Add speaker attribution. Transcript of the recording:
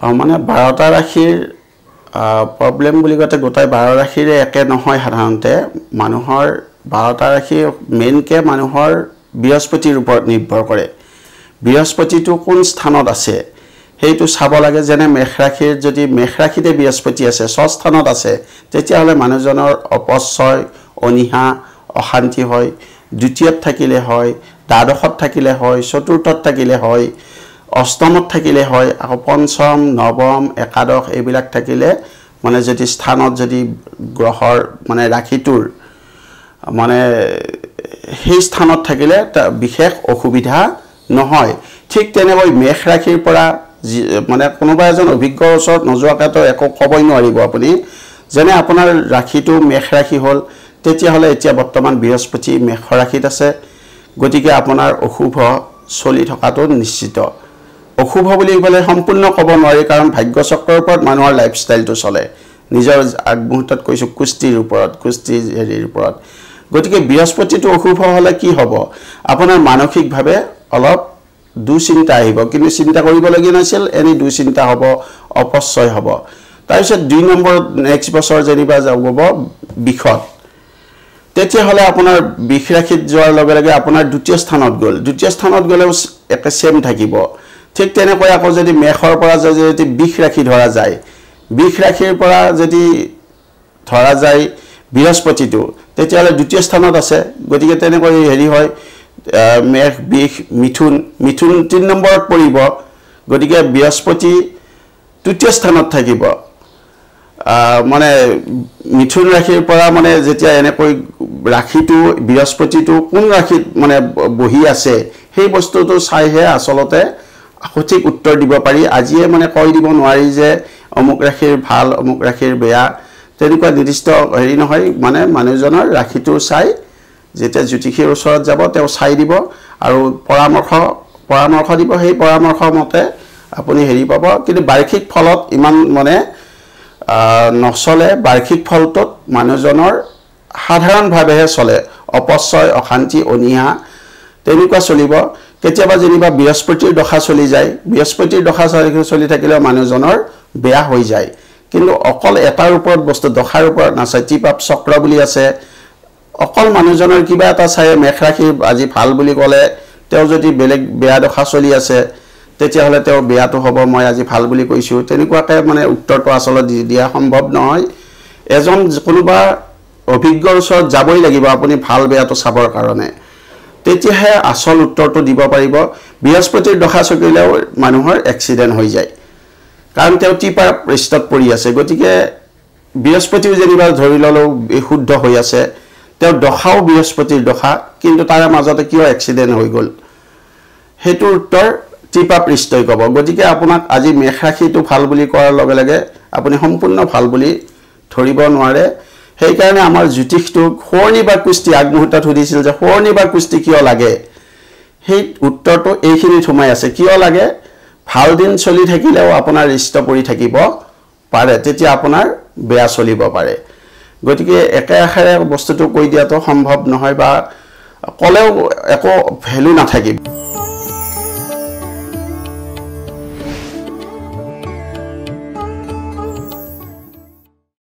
Speaker 1: মানে 12টা ৰাশিৰ প্ৰবলেম বুলি কতে গোটাই 12 ৰাশিৰে একে নহয় সাধাৰণতে মানুহৰ 12টা ৰাশি মেইনকে মানুহৰ বৃহস্পতিৰ ওপৰত নিৰ্ভৰ কৰে বৃহস্পতিটো কোন স্থানত আছে হেইটো চাব লাগে যেনে মেষ ৰাশিৰ যদি মেষ ৰাশিতে বৃহস্পতি আছে 6 স্থানত আছে তেতিয়া হলে মানুহজনৰ অপচয় অনিহা অশান্তি হয় দ্বিতীয়ত থাকিলে হয় দ্বাদশত থাকিলে হয় চতুৰ্থত থাকিলে হয় অষ্টমত থাকিলে হয় আকৌ পঞ্চম নৱম একাদশ এইবিলাক থাকিলে মানে যদি স্থানত যদি গ্ৰহৰ মানে ৰাশিটোৰ মানে সেই স্থানত থাকিলে বিশেষ অসুবিধা নহয় ঠিক তেনেকৈ মেষ ৰাশিৰ পৰা মানে কোনোবা এজন অভিজ্ঞ ওচৰত নজোৱাকাটো একো কবই নোৱাৰিব আপুনি যেনে আপোনাৰ ৰাশিটো মেষ ৰাশি হল তেতিয়া হলে এতিয়া বৰ্তমান বৃহস্পতি মেষ ৰাশিত আছে গতিকে আপোনাৰ অশুভ চলি থকাটো নিশ্চিত অশুভ বুলি ক'লে সম্পূৰ্ণ ক'ব নোৱাৰি কাৰণ ভাগ্য চক্ৰৰ ওপৰত মানুহৰ লাইফষ্টাইলটো চলে নিজৰ আগমুহূৰ্তত কৈছো কুস্তিৰ ওপৰত কুস্তি হেৰিৰ ওপৰত গতিকে বৃহস্পতিটো অশুভ হলে কি হ'ব আপোনাৰ মানসিকভাৱে অলপ দুচিন্তা আহিব কিন্তু চিন্তা কৰিবলগীয়া নাছিল এনি দুচিন্তা হ'ব অপচয় হ'ব তাৰপিছত 2 নম্বৰ নেক্সট বছৰ যেনিবা যাব বিখত তেতিয়া হলে আপোনাৰ বিখ ৰাশিত যোৱাৰ লগে লগে আপোনাৰ দ্বিতীয় স্থানত গলেও একে সেম থাকিব ঠিক তেনেকৈ আকৌ যদি মেখৰ পৰা যদি বিখ ৰাশি ধৰা যায় বিখ ৰাশিৰ পৰা যদি ধৰা যায় বৃহস্পতিটো তেতিয়া হলে দ্বিতীয় স্থানত আছে গতিকে তেনেকৈ হেৰি হয় মেখ বিখ মিথুন 3 নম্বৰত পৰিব গতিকে বৃহস্পতি তৃতীয় স্থানত থাকিব মানে মিথুন ৰাশিৰ পৰা মানে যেতিয়া এনেকৈ ৰাশিটো বৃহস্পতিটো কোন ৰাশিত মানে বহি আছে সেই বস্তুটো চাইহে আসলতে সঠিক উত্তৰ দিব পাৰি আজিয়ে মানে কৈ দিব নোৱাৰি যে অমুক ৰাশিৰ ভাল অমুক ৰাশিৰ বেয়া তেনেকুৱা নিৰ্দিষ্ট হেৰি নহয় মানে মানুহজনৰ ৰাশিটো চাই যেতিয়া জ্যোতিষীৰ ওচৰত যাব তেওঁ চাই দিব আৰু পৰামৰ্শ দিব সেই পৰামৰ্শ মতে আপুনি হেৰি পাব কিন্তু বাৰ্ষিক ফলত ইমান মানে নচলে বাৰ্ষিক ফলটোত মানুহজনৰ সাধাৰণভাৱেহে চলে অপচয় অশান্তি অনিহা তেনেকুৱা চলিব কেতিয়াবা যেনিবা বৃহস্পতিৰ দশা চলি যায় বৃহস্পতিৰ দশা চলি থাকিলে মানুহজনৰ বেয়া হৈ যায় কিন্তু অকল এটাৰ ওপৰত বস্তু দশাৰ ওপৰত নাচাই টিপাপ চক্ৰ বুলি আছে অকল মানুহজনৰ কিবা এটা চাই মেষ ৰাশি আজি ভাল বুলি ক'লে তেওঁ যদি বেলেগ বেয়া দশা চলি আছে তেতিয়া হলে তেওঁ বেয়াটো হ'ব মই আজি ভাল বুলি কৈছো তেনেকুৱাকে মানে উত্তৰটো আসলত দিয়া সম্ভৱ নহয় এজন কোনোবা অভিজ্ঞৰ ওচৰত যাবই লাগিব আপুনি ভাল বেয়াটো চাবৰ কাৰণে তেতিয়াহে আসল উত্তৰটো দিব পাৰিব বৃহস্পতিৰ দশা চলিলেও মানুহৰ এক্সিডেন্ট হৈ যায় কাৰণ তেওঁ টিপা পৃষ্ঠত পৰি আছে গতিকে বৃহস্পতিও যেনিবা ধৰি ললো শুদ্ধ হৈ আছে তেওঁ দশাও বৃহস্পতিৰ দশা কিন্তু তাৰ মাজতে কিয় এক্সিডেন্ট হৈ গল হেতুৰ উত্তৰ টিপা পৃষ্ঠই কব গতিকে আপোনাক আজি মেষ ৰাশিটো ভাল বুলি কোৱাৰ লগে লগে আপুনি সম্পূৰ্ণ ভাল বুলি ধৰিব নোৱাৰে সেই কাৰণে আমাৰ জ্যোতিষটো শনি বা কুস্তি আগমুহূৰ্তত সুধিছিল যে শনি বা কুস্তি কিয় লাগে সেই উত্তৰটো এইখিনি থুমাই আছে কিয় লাগে ভাল দিন চলি থাকিলেও আপোনাৰ ৰিষ্ট পৰি থাকিব পাৰে তেতিয়া আপোনাৰ বেয়া চলিব পাৰে গতিকে একে আখৰে বস্তুটো কৈ দিয়াটো সম্ভৱ নহয় বা কলেও একো ভ্যালু নাথাকিব